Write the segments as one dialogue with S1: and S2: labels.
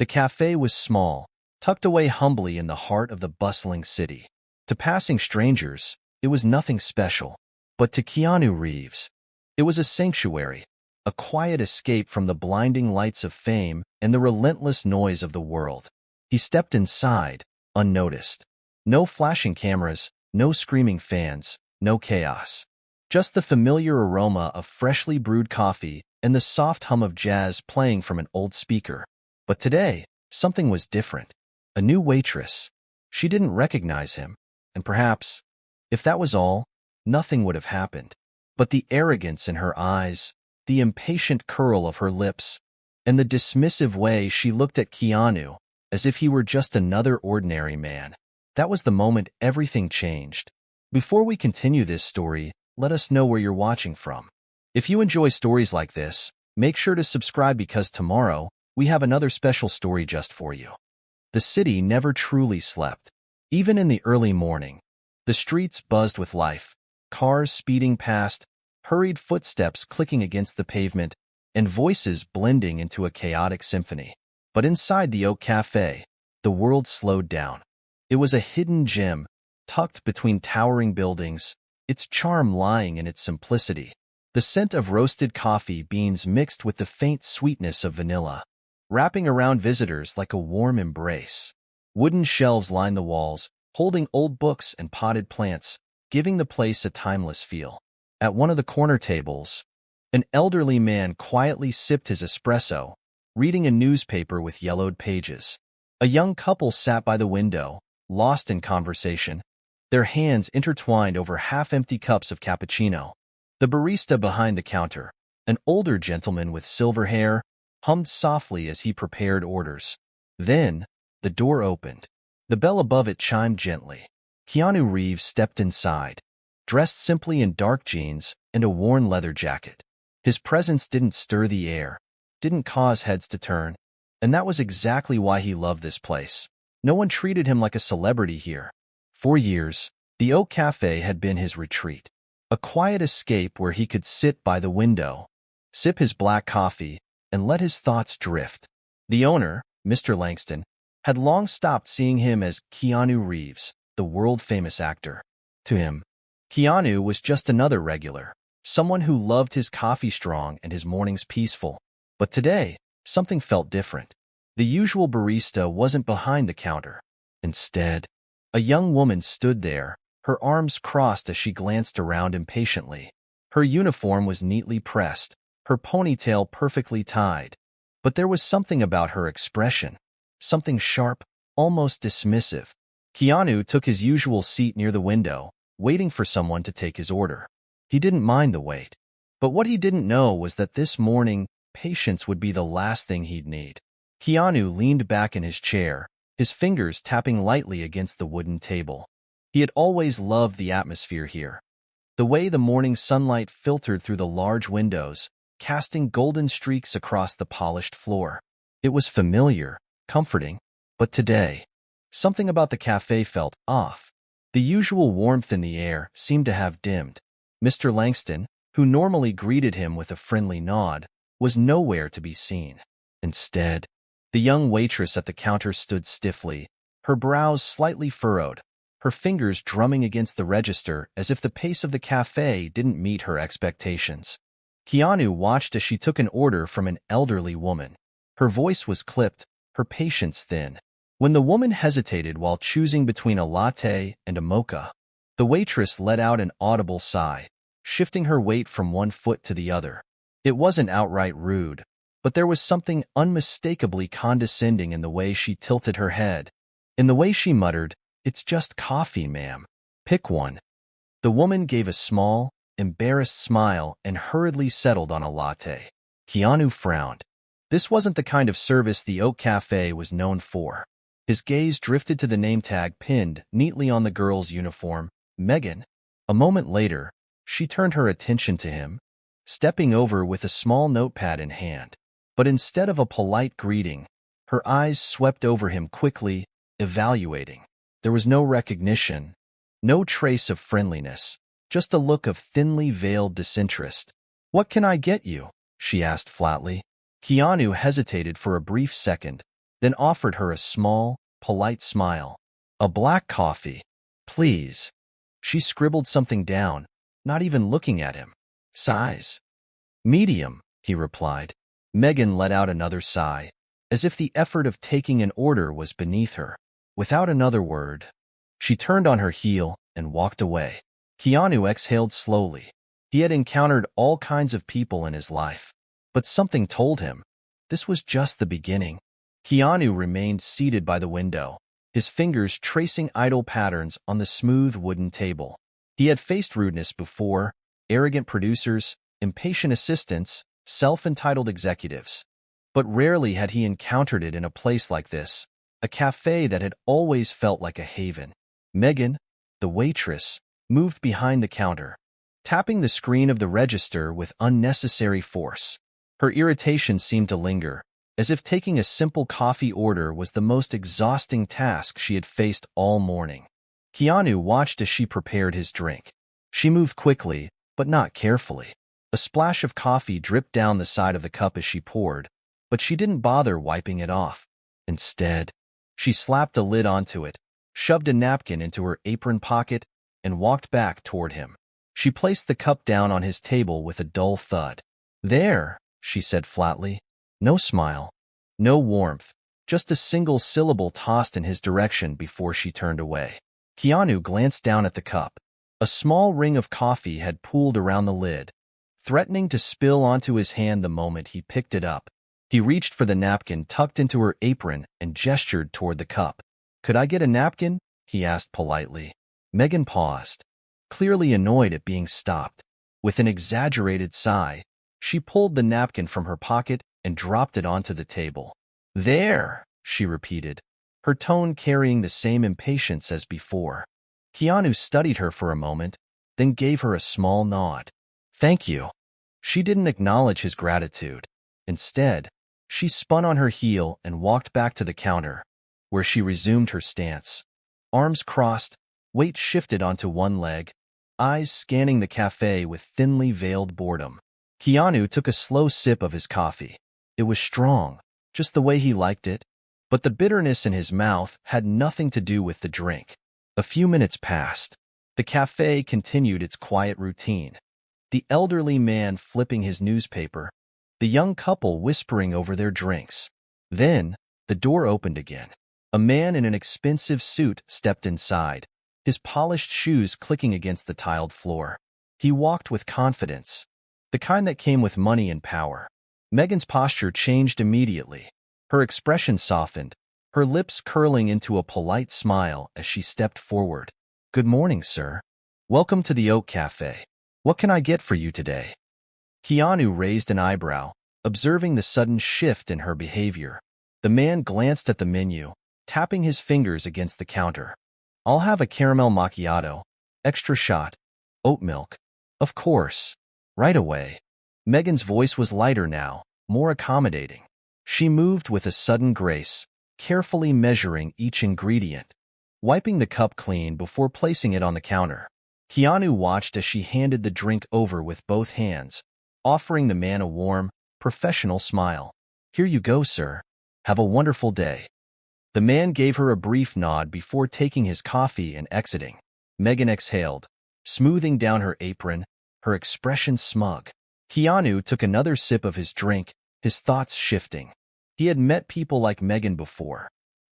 S1: The cafe was small, tucked away humbly in the heart of the bustling city. To passing strangers, it was nothing special. But to Keanu Reeves, it was a sanctuary, a quiet escape from the blinding lights of fame and the relentless noise of the world. He stepped inside, unnoticed. No flashing cameras, no screaming fans, no chaos. Just the familiar aroma of freshly brewed coffee and the soft hum of jazz playing from an old speaker. But today, something was different. A new waitress. She didn't recognize him, and perhaps, if that was all, nothing would have happened. But the arrogance in her eyes, the impatient curl of her lips, and the dismissive way she looked at Keanu, as if he were just another ordinary man. That was the moment everything changed. Before we continue this story, let us know where you're watching from. If you enjoy stories like this, make sure to subscribe because tomorrow, we have another special story just for you. The city never truly slept. Even in the early morning, the streets buzzed with life, cars speeding past, hurried footsteps clicking against the pavement, and voices blending into a chaotic symphony. But inside the Oak Café, the world slowed down. It was a hidden gem, tucked between towering buildings, its charm lying in its simplicity. The scent of roasted coffee beans mixed with the faint sweetness of vanilla, wrapping around visitors like a warm embrace. Wooden shelves lined the walls, holding old books and potted plants, giving the place a timeless feel. At one of the corner tables, an elderly man quietly sipped his espresso, reading a newspaper with yellowed pages. A young couple sat by the window, lost in conversation, their hands intertwined over half-empty cups of cappuccino. The barista behind the counter, an older gentleman with silver hair, hummed softly as he prepared orders. Then, the door opened. The bell above it chimed gently. Keanu Reeves stepped inside, dressed simply in dark jeans and a worn leather jacket. His presence didn't stir the air, didn't cause heads to turn, and that was exactly why he loved this place. No one treated him like a celebrity here. For years, the Oak Café had been his retreat, a quiet escape where he could sit by the window, sip his black coffee, and let his thoughts drift. The owner, Mr. Langston, had long stopped seeing him as Keanu Reeves, the world-famous actor. To him, Keanu was just another regular, someone who loved his coffee strong and his mornings peaceful. But today, something felt different. The usual barista wasn't behind the counter. Instead, a young woman stood there, her arms crossed as she glanced around impatiently. Her uniform was neatly pressed, her ponytail perfectly tied. But there was something about her expression, something sharp, almost dismissive. Keanu took his usual seat near the window, waiting for someone to take his order. He didn't mind the wait. But what he didn't know was that this morning, patience would be the last thing he'd need. Keanu leaned back in his chair, his fingers tapping lightly against the wooden table. He had always loved the atmosphere here. The way the morning sunlight filtered through the large windows, casting golden streaks across the polished floor. It was familiar, comforting, but today, something about the cafe felt off. The usual warmth in the air seemed to have dimmed. Mr. Langston, who normally greeted him with a friendly nod, was nowhere to be seen. Instead, the young waitress at the counter stood stiffly, her brows slightly furrowed, her fingers drumming against the register as if the pace of the cafe didn't meet her expectations. Keanu watched as she took an order from an elderly woman. Her voice was clipped, her patience thin. When the woman hesitated while choosing between a latte and a mocha, the waitress let out an audible sigh, shifting her weight from one foot to the other. It wasn't outright rude, but there was something unmistakably condescending in the way she tilted her head, in the way she muttered, "It's just coffee, ma'am. Pick one." The woman gave a small, embarrassed smile and hurriedly settled on a latte. Keanu frowned. This wasn't the kind of service the Oak Café was known for. His gaze drifted to the name tag pinned neatly on the girl's uniform, Megan. A moment later, she turned her attention to him, stepping over with a small notepad in hand. But instead of a polite greeting, her eyes swept over him quickly, evaluating. There was no recognition, no trace of friendliness, just a look of thinly veiled disinterest. "What can I get you?" she asked flatly. Keanu hesitated for a brief second, then offered her a small, polite smile. "A black coffee, please." She scribbled something down, not even looking at him. "Size?" "Medium," he replied. Megan let out another sigh, as if the effort of taking an order was beneath her. Without another word, she turned on her heel and walked away. Keanu exhaled slowly. He had encountered all kinds of people in his life, but something told him this was just the beginning. Keanu remained seated by the window, his fingers tracing idle patterns on the smooth wooden table. He had faced rudeness before, arrogant producers, impatient assistants, self-entitled executives. But rarely had he encountered it in a place like this, a cafe that had always felt like a haven. Megan, the waitress, moved behind the counter, tapping the screen of the register with unnecessary force. Her irritation seemed to linger, as if taking a simple coffee order was the most exhausting task she had faced all morning. Keanu watched as she prepared his drink. She moved quickly, but not carefully. A splash of coffee dripped down the side of the cup as she poured, but she didn't bother wiping it off. Instead, she slapped a lid onto it, shoved a napkin into her apron pocket, and walked back toward him. She placed the cup down on his table with a dull thud. "There," she said flatly. No smile, no warmth, just a single syllable tossed in his direction before she turned away. Keanu glanced down at the cup. A small ring of coffee had pooled around the lid, threatening to spill onto his hand the moment he picked it up. He reached for the napkin tucked into her apron and gestured toward the cup. "Could I get a napkin?" he asked politely. Megan paused, clearly annoyed at being stopped. With an exaggerated sigh, she pulled the napkin from her pocket and dropped it onto the table. "There," she repeated, her tone carrying the same impatience as before. Keanu studied her for a moment, then gave her a small nod. "Thank you." She didn't acknowledge his gratitude. Instead, she spun on her heel and walked back to the counter, where she resumed her stance. Arms crossed, weight shifted onto one leg, eyes scanning the cafe with thinly veiled boredom. Keanu took a slow sip of his coffee. It was strong, just the way he liked it, but the bitterness in his mouth had nothing to do with the drink. A few minutes passed. The cafe continued its quiet routine. The elderly man flipping his newspaper, the young couple whispering over their drinks. Then, the door opened again. A man in an expensive suit stepped inside, his polished shoes clicking against the tiled floor. He walked with confidence, the kind that came with money and power. Megan's posture changed immediately. Her expression softened, her lips curling into a polite smile as she stepped forward. "Good morning, sir. Welcome to the Oak Cafe. What can I get for you today?" Keanu raised an eyebrow, observing the sudden shift in her behavior. The man glanced at the menu, tapping his fingers against the counter. "I'll have a caramel macchiato, extra shot, oat milk." "Of course. Right away." Megan's voice was lighter now, more accommodating. She moved with a sudden grace, carefully measuring each ingredient, wiping the cup clean before placing it on the counter. Keanu watched as she handed the drink over with both hands, offering the man a warm, professional smile. "Here you go, sir. Have a wonderful day." The man gave her a brief nod before taking his coffee and exiting. Megan exhaled, smoothing down her apron, her expression smug. Keanu took another sip of his drink, his thoughts shifting. He had met people like Megan before,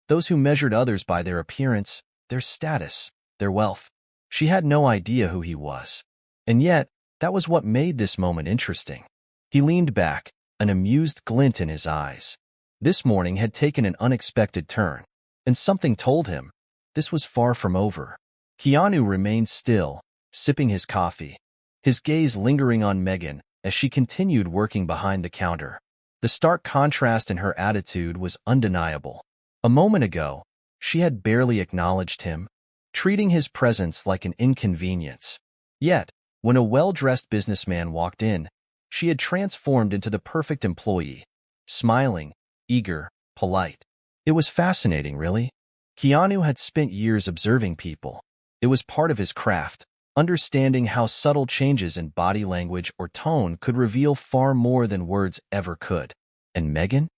S1: those who measured others by their appearance, their status, their wealth. She had no idea who he was. And yet, that was what made this moment interesting. He leaned back, an amused glint in his eyes. This morning had taken an unexpected turn, and something told him this was far from over. Keanu remained still, sipping his coffee, his gaze lingering on Megan as she continued working behind the counter. The stark contrast in her attitude was undeniable. A moment ago, she had barely acknowledged him, treating his presence like an inconvenience. Yet, when a well-dressed businessman walked in, she had transformed into the perfect employee, smiling, eager, polite. It was fascinating, really. Keanu had spent years observing people. It was part of his craft, understanding how subtle changes in body language or tone could reveal far more than words ever could. And Megan?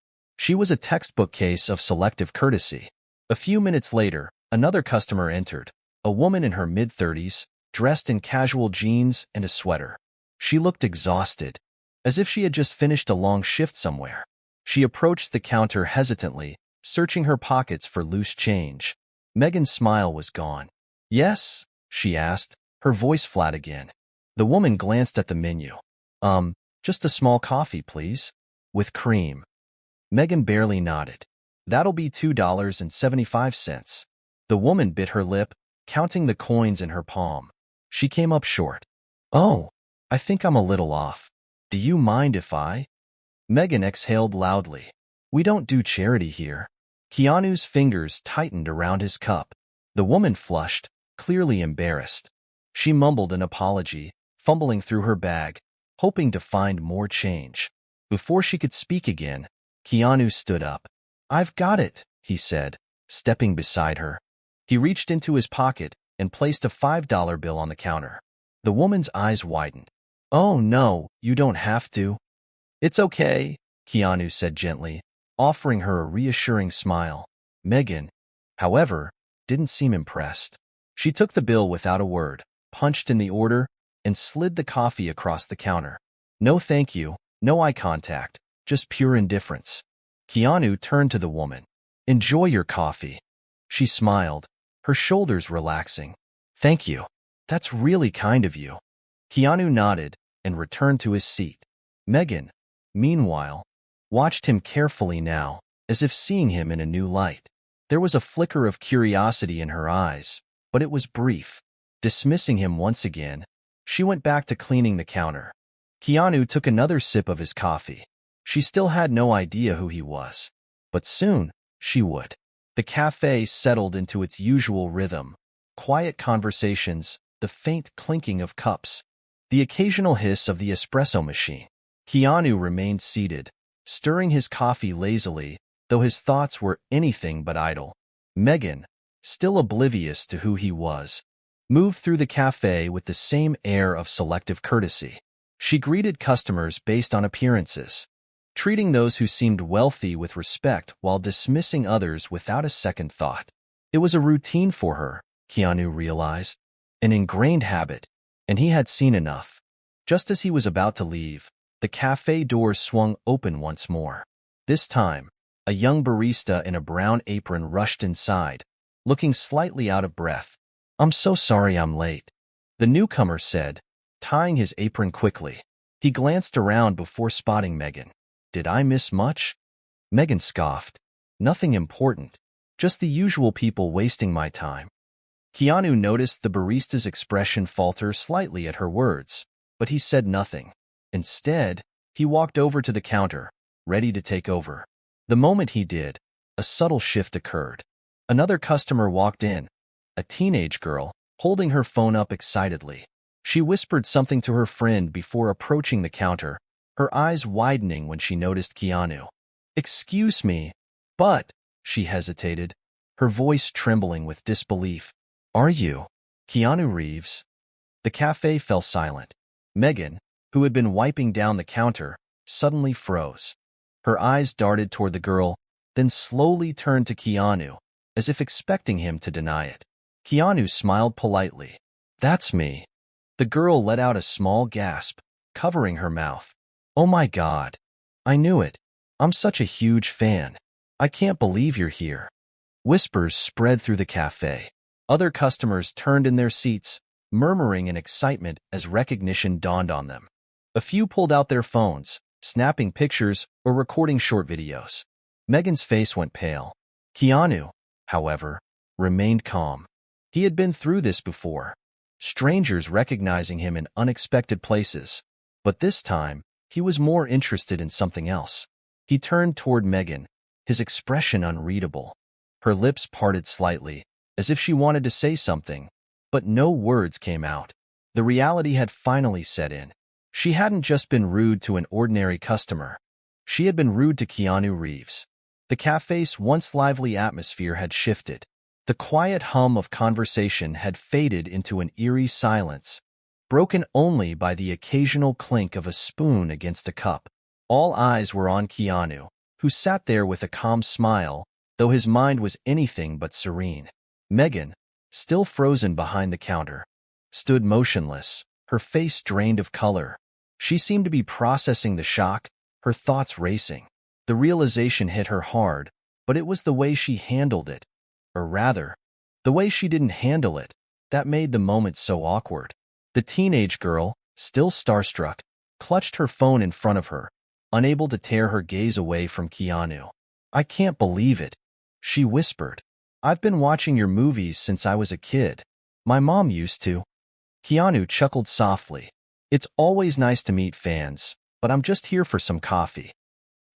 S1: She was a textbook case of selective courtesy. A few minutes later, another customer entered, a woman in her mid-30s, dressed in casual jeans and a sweater. She looked exhausted, as if she had just finished a long shift somewhere. She approached the counter hesitantly, searching her pockets for loose change. Megan's smile was gone. "Yes?" she asked, her voice flat again. The woman glanced at the menu. Just a small coffee, please. With cream." Megan barely nodded. "That'll be $2.75. The woman bit her lip, counting the coins in her palm. She came up short. "Oh, I think I'm a little off. Do you mind if I—" Megan exhaled loudly. "We don't do charity here." Keanu's fingers tightened around his cup. The woman flushed, clearly embarrassed. She mumbled an apology, fumbling through her bag, hoping to find more change. Before she could speak again, Keanu stood up. "I've got it," he said, stepping beside her. He reached into his pocket and placed a $5 bill on the counter. The woman's eyes widened. "Oh no, you don't have to." "It's okay," Keanu said gently, offering her a reassuring smile. Megan, however, didn't seem impressed. She took the bill without a word, punched in the order, and slid the coffee across the counter. "No thank you, no eye contact, just pure indifference." Keanu turned to the woman. "Enjoy your coffee." She smiled, her shoulders relaxing. "Thank you. That's really kind of you." Keanu nodded and returned to his seat. Megan, meanwhile, watched him carefully now, as if seeing him in a new light. There was a flicker of curiosity in her eyes, but it was brief. Dismissing him once again, she went back to cleaning the counter. Keanu took another sip of his coffee. She still had no idea who he was, but soon she would. The cafe settled into its usual rhythm. Quiet conversations, the faint clinking of cups, the occasional hiss of the espresso machine. Keanu remained seated, stirring his coffee lazily, though his thoughts were anything but idle. Megan, still oblivious to who he was, moved through the cafe with the same air of selective courtesy. She greeted customers based on appearances, treating those who seemed wealthy with respect while dismissing others without a second thought. It was a routine for her, Keanu realized, an ingrained habit, and he had seen enough. Just as he was about to leave, the cafe door swung open once more. This time, a young barista in a brown apron rushed inside, looking slightly out of breath. "I'm so sorry I'm late," the newcomer said, tying his apron quickly. He glanced around before spotting Megan. "Did I miss much?" Megan scoffed. "Nothing important, just the usual people wasting my time." Keanu noticed the barista's expression falter slightly at her words, but he said nothing. Instead, he walked over to the counter, ready to take over. The moment he did, a subtle shift occurred. Another customer walked in, a teenage girl, holding her phone up excitedly. She whispered something to her friend before approaching the counter, her eyes widening when she noticed Keanu. "Excuse me, but," she hesitated, her voice trembling with disbelief. "Are you Keanu Reeves?" The cafe fell silent. Megan, who had been wiping down the counter, suddenly froze. Her eyes darted toward the girl, then slowly turned to Keanu, as if expecting him to deny it. Keanu smiled politely. "That's me." The girl let out a small gasp, covering her mouth. "Oh my God. I knew it. I'm such a huge fan. I can't believe you're here." Whispers spread through the cafe. Other customers turned in their seats, murmuring in excitement as recognition dawned on them. A few pulled out their phones, snapping pictures or recording short videos. Megan's face went pale. Keanu, however, remained calm. He had been through this before, strangers recognizing him in unexpected places, but this time, he was more interested in something else. He turned toward Megan, his expression unreadable. Her lips parted slightly, as if she wanted to say something, but no words came out. The reality had finally set in. She hadn't just been rude to an ordinary customer. She had been rude to Keanu Reeves. The cafe's once lively atmosphere had shifted. The quiet hum of conversation had faded into an eerie silence, broken only by the occasional clink of a spoon against a cup. All eyes were on Keanu, who sat there with a calm smile, though his mind was anything but serene. Megan, still frozen behind the counter, stood motionless, her face drained of color. She seemed to be processing the shock, her thoughts racing. The realization hit her hard, but it was the way she handled it, or rather, the way she didn't handle it, that made the moment so awkward. The teenage girl, still starstruck, clutched her phone in front of her, unable to tear her gaze away from Keanu. "I can't believe it," she whispered. "I've been watching your movies since I was a kid. My mom used to." Keanu chuckled softly. "It's always nice to meet fans, but I'm just here for some coffee."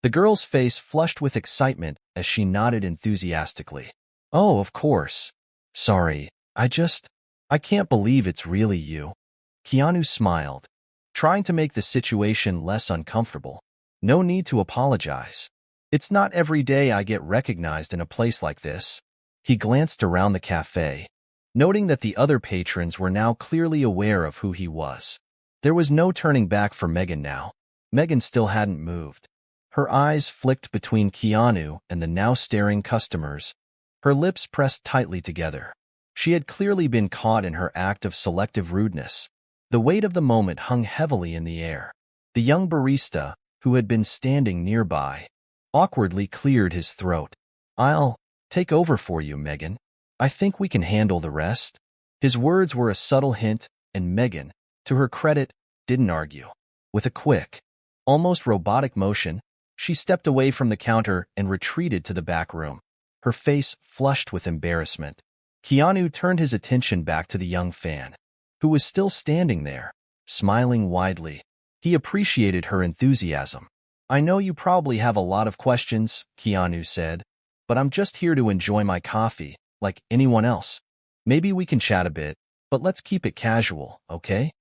S1: The girl's face flushed with excitement as she nodded enthusiastically. "Oh, of course. Sorry, I can't believe it's really you." Keanu smiled, trying to make the situation less uncomfortable. "No need to apologize. It's not every day I get recognized in a place like this." He glanced around the cafe, noting that the other patrons were now clearly aware of who he was. There was no turning back for Megan now. Megan still hadn't moved. Her eyes flicked between Keanu and the now staring customers, her lips pressed tightly together. She had clearly been caught in her act of selective rudeness. The weight of the moment hung heavily in the air. The young barista, who had been standing nearby, awkwardly cleared his throat. "I'll take over for you, Megan. I think we can handle the rest." His words were a subtle hint, and Megan, to her credit, didn't argue. With a quick, almost robotic motion, she stepped away from the counter and retreated to the back room, her face flushed with embarrassment. Keanu turned his attention back to the young fan, who was still standing there, smiling widely. He appreciated her enthusiasm. "I know you probably have a lot of questions," Keanu said, "but I'm just here to enjoy my coffee, like anyone else. Maybe we can chat a bit, but let's keep it casual, okay?"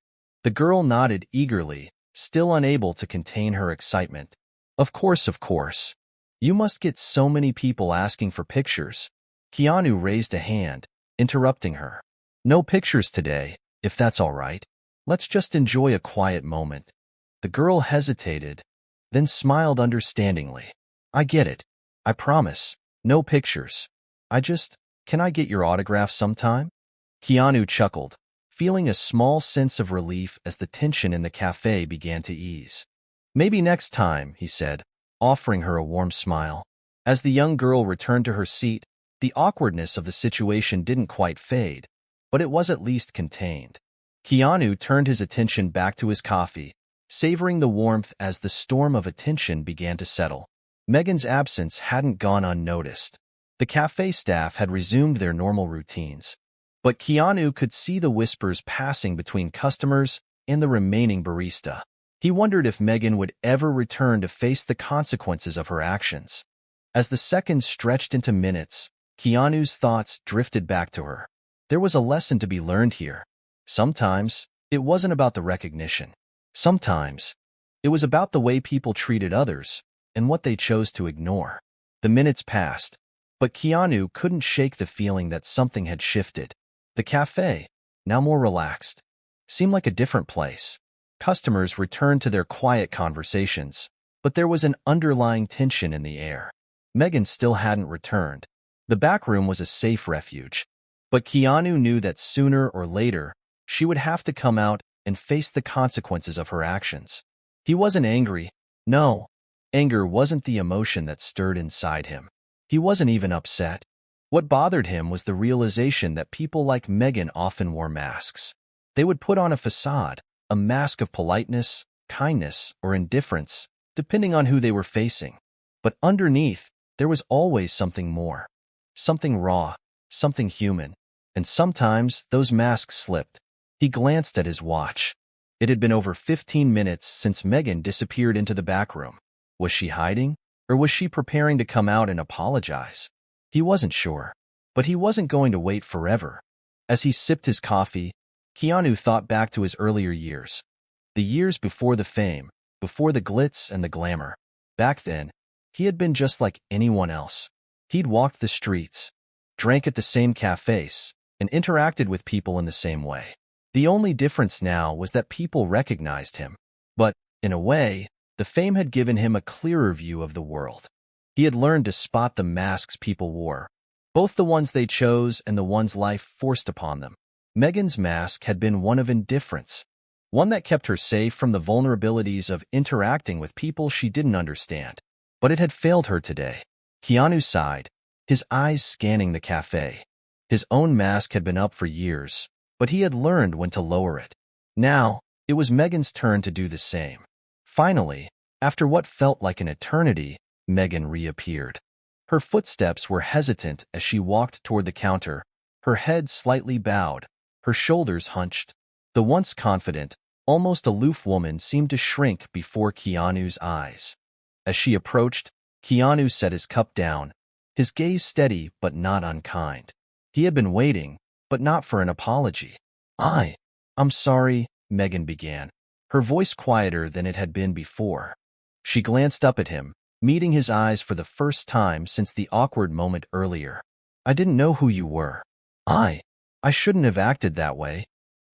S1: The girl nodded eagerly, still unable to contain her excitement. Of course. You must get so many people asking for pictures." Keanu raised a hand, interrupting her. "No pictures today, if that's all right. Let's just enjoy a quiet moment." The girl hesitated, then smiled understandingly. "I get it. I promise. No pictures. Can I get your autograph sometime?" Keanu chuckled, feeling a small sense of relief as the tension in the cafe began to ease. "Maybe next time," he said, offering her a warm smile. As the young girl returned to her seat, the awkwardness of the situation didn't quite fade, but it was at least contained. Keanu turned his attention back to his coffee, savoring the warmth as the storm of attention began to settle. Megan's absence hadn't gone unnoticed. The cafe staff had resumed their normal routines, but Keanu could see the whispers passing between customers and the remaining barista. He wondered if Megan would ever return to face the consequences of her actions. As the seconds stretched into minutes, Keanu's thoughts drifted back to her. There was a lesson to be learned here. Sometimes, it wasn't about the recognition. Sometimes, it was about the way people treated others and what they chose to ignore. The minutes passed, but Keanu couldn't shake the feeling that something had shifted. The cafe, now more relaxed, seemed like a different place. Customers returned to their quiet conversations, but there was an underlying tension in the air. Megan still hadn't returned. The back room was a safe refuge, but Keanu knew that sooner or later, she would have to come out and face the consequences of her actions. He wasn't angry. No, anger wasn't the emotion that stirred inside him. He wasn't even upset. What bothered him was the realization that people like Megan often wore masks. They would put on a facade, a mask of politeness, kindness, or indifference, depending on who they were facing. But underneath, there was always something more. Something raw, something human. And sometimes those masks slipped. He glanced at his watch. It had been over 15 minutes since Megan disappeared into the back room. Was she hiding, or was she preparing to come out and apologize? He wasn't sure, but he wasn't going to wait forever. As he sipped his coffee, Keanu thought back to his earlier years. The years before the fame, before the glitz and the glamour. Back then, he had been just like anyone else. He'd walked the streets, drank at the same cafes, and interacted with people in the same way. The only difference now was that people recognized him. But, in a way, the fame had given him a clearer view of the world. He had learned to spot the masks people wore, both the ones they chose and the ones life forced upon them. Megan's mask had been one of indifference, one that kept her safe from the vulnerabilities of interacting with people she didn't understand. But it had failed her today. Keanu sighed, his eyes scanning the cafe. His own mask had been up for years, but he had learned when to lower it. Now, it was Megan's turn to do the same. Finally, after what felt like an eternity, Megan reappeared. Her footsteps were hesitant as she walked toward the counter, her head slightly bowed, her shoulders hunched. The once confident, almost aloof woman seemed to shrink before Keanu's eyes. As she approached, Keanu set his cup down, his gaze steady but not unkind. He had been waiting, but not for an apology. I'm sorry, Megan began, her voice quieter than it had been before. She glanced up at him, meeting his eyes for the first time since the awkward moment earlier. I didn't know who you were. I shouldn't have acted that way.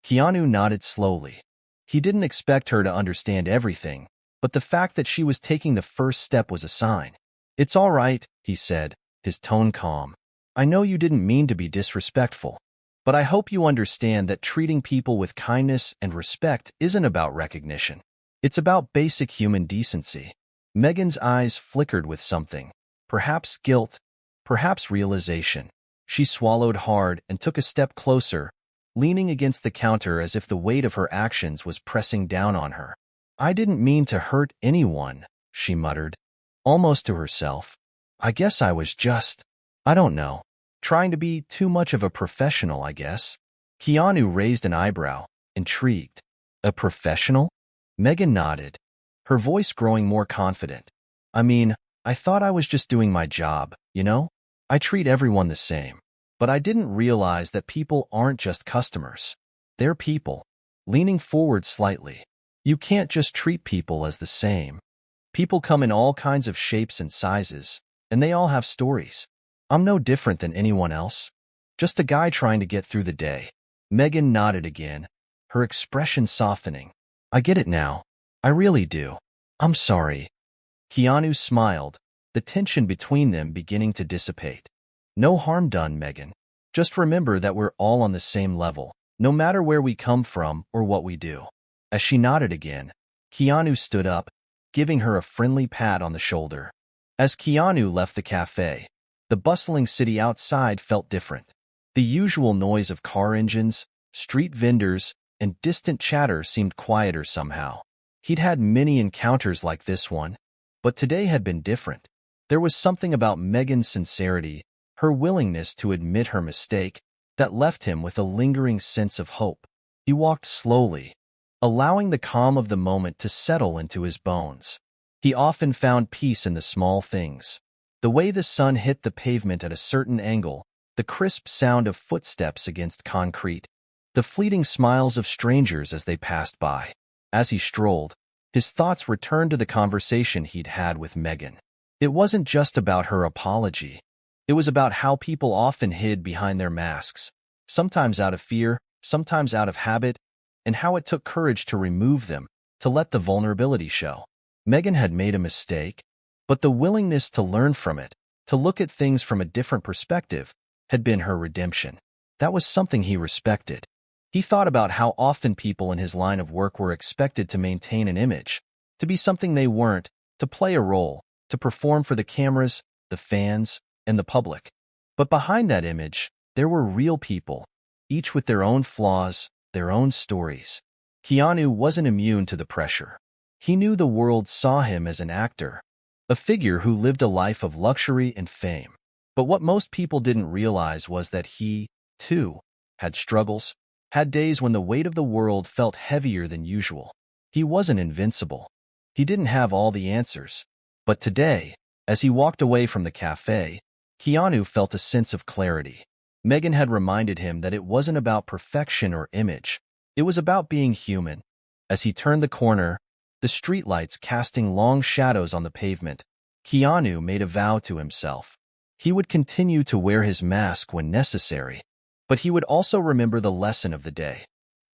S1: Keanu nodded slowly. He didn't expect her to understand everything, but the fact that she was taking the first step was a sign. It's all right, he said, his tone calm. I know you didn't mean to be disrespectful, but I hope you understand that treating people with kindness and respect isn't about recognition. It's about basic human decency. Megan's eyes flickered with something, perhaps guilt, perhaps realization. She swallowed hard and took a step closer, leaning against the counter as if the weight of her actions was pressing down on her. I didn't mean to hurt anyone, she muttered, almost to herself. I guess I was just, I don't know, trying to be too much of a professional, I guess. Keanu raised an eyebrow, intrigued. A professional? Megan nodded, her voice growing more confident. I mean, I thought I was just doing my job, you know? I treat everyone the same. But I didn't realize that people aren't just customers. They're people. Leaning forward slightly. You can't just treat people as the same. People come in all kinds of shapes and sizes, and they all have stories. I'm no different than anyone else. Just a guy trying to get through the day. Megan nodded again, her expression softening. I get it now. I really do. I'm sorry. Keanu smiled, the tension between them beginning to dissipate. No harm done, Megan. Just remember that we're all on the same level, no matter where we come from or what we do. As she nodded again, Keanu stood up, giving her a friendly pat on the shoulder. As Keanu left the cafe, the bustling city outside felt different. The usual noise of car engines, street vendors, and distant chatter seemed quieter somehow. He'd had many encounters like this one, but today had been different. There was something about Megan's sincerity, her willingness to admit her mistake, that left him with a lingering sense of hope. He walked slowly, allowing the calm of the moment to settle into his bones. He often found peace in the small things. The way the sun hit the pavement at a certain angle, the crisp sound of footsteps against concrete, the fleeting smiles of strangers as they passed by. As he strolled, his thoughts returned to the conversation he'd had with Megan. It wasn't just about her apology. It was about how people often hid behind their masks, sometimes out of fear, sometimes out of habit, and how it took courage to remove them, to let the vulnerability show. Megan had made a mistake, but the willingness to learn from it, to look at things from a different perspective, had been her redemption. That was something he respected. He thought about how often people in his line of work were expected to maintain an image, to be something they weren't, to play a role, to perform for the cameras, the fans, and the public. But behind that image, there were real people, each with their own flaws, their own stories. Keanu wasn't immune to the pressure. He knew the world saw him as an actor, a figure who lived a life of luxury and fame. But what most people didn't realize was that he, too, had struggles, had days when the weight of the world felt heavier than usual. He wasn't invincible. He didn't have all the answers. But today, as he walked away from the cafe, Keanu felt a sense of clarity. Megan had reminded him that it wasn't about perfection or image. It was about being human. As he turned the corner, the streetlights casting long shadows on the pavement, Keanu made a vow to himself. He would continue to wear his mask when necessary, but he would also remember the lesson of the day.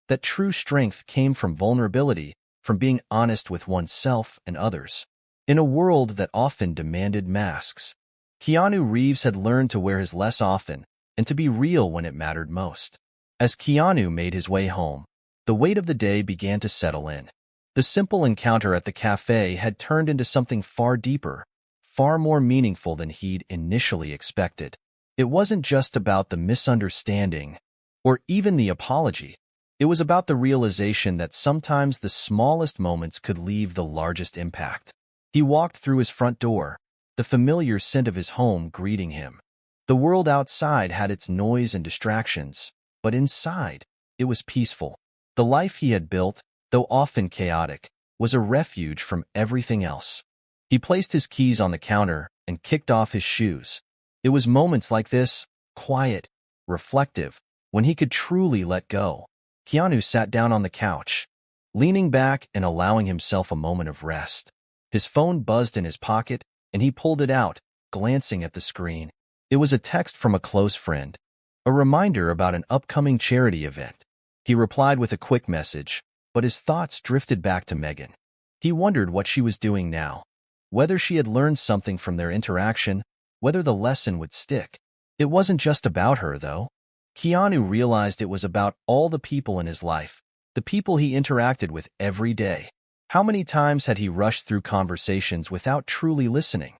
S1: That true strength came from vulnerability, from being honest with oneself and others. In a world that often demanded masks, Keanu Reeves had learned to wear his less often and to be real when it mattered most. As Keanu made his way home, the weight of the day began to settle in. The simple encounter at the cafe had turned into something far deeper, far more meaningful than he'd initially expected. It wasn't just about the misunderstanding or even the apology. It was about the realization that sometimes the smallest moments could leave the largest impact. He walked through his front door, the familiar scent of his home greeting him. The world outside had its noise and distractions, but inside, it was peaceful. The life he had built, though often chaotic, was a refuge from everything else. He placed his keys on the counter and kicked off his shoes. It was moments like this, quiet, reflective, when he could truly let go. Keanu sat down on the couch, leaning back and allowing himself a moment of rest. His phone buzzed in his pocket, and he pulled it out, glancing at the screen. It was a text from a close friend, a reminder about an upcoming charity event. He replied with a quick message, but his thoughts drifted back to Megan. He wondered what she was doing now, whether she had learned something from their interaction, whether the lesson would stick. It wasn't just about her, though. Keanu realized it was about all the people in his life, the people he interacted with every day. How many times had he rushed through conversations without truly listening?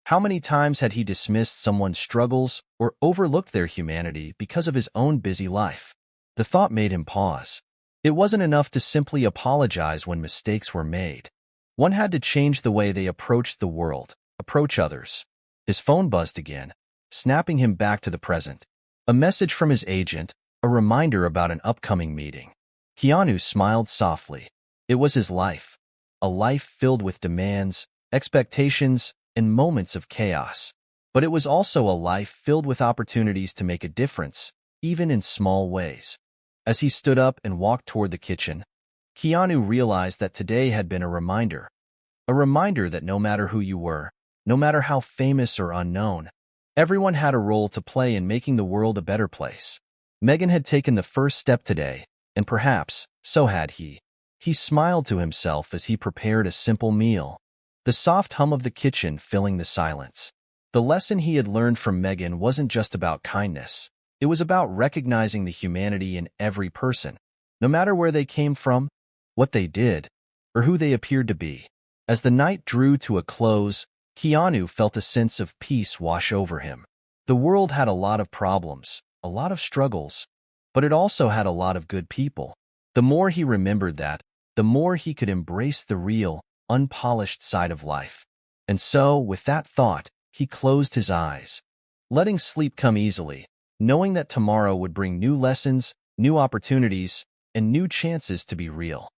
S1: How many times had he dismissed someone's struggles or overlooked their humanity because of his own busy life? The thought made him pause. It wasn't enough to simply apologize when mistakes were made. One had to change the way they approached the world, approach others. His phone buzzed again, snapping him back to the present. A message from his agent, a reminder about an upcoming meeting. Keanu smiled softly. It was his life, a life filled with demands, expectations, and moments of chaos. But it was also a life filled with opportunities to make a difference, even in small ways. As he stood up and walked toward the kitchen, Keanu realized that today had been a reminder that no matter who you were, no matter how famous or unknown, everyone had a role to play in making the world a better place. Megan had taken the first step today, and perhaps, so had he. He smiled to himself as he prepared a simple meal, the soft hum of the kitchen filling the silence. The lesson he had learned from Megan wasn't just about kindness. It was about recognizing the humanity in every person, no matter where they came from, what they did, or who they appeared to be. As the night drew to a close, Keanu felt a sense of peace wash over him. The world had a lot of problems, a lot of struggles, but it also had a lot of good people. The more he remembered that, the more he could embrace the real, unpolished side of life. And so, with that thought, he closed his eyes, letting sleep come easily, knowing that tomorrow would bring new lessons, new opportunities, and new chances to be real.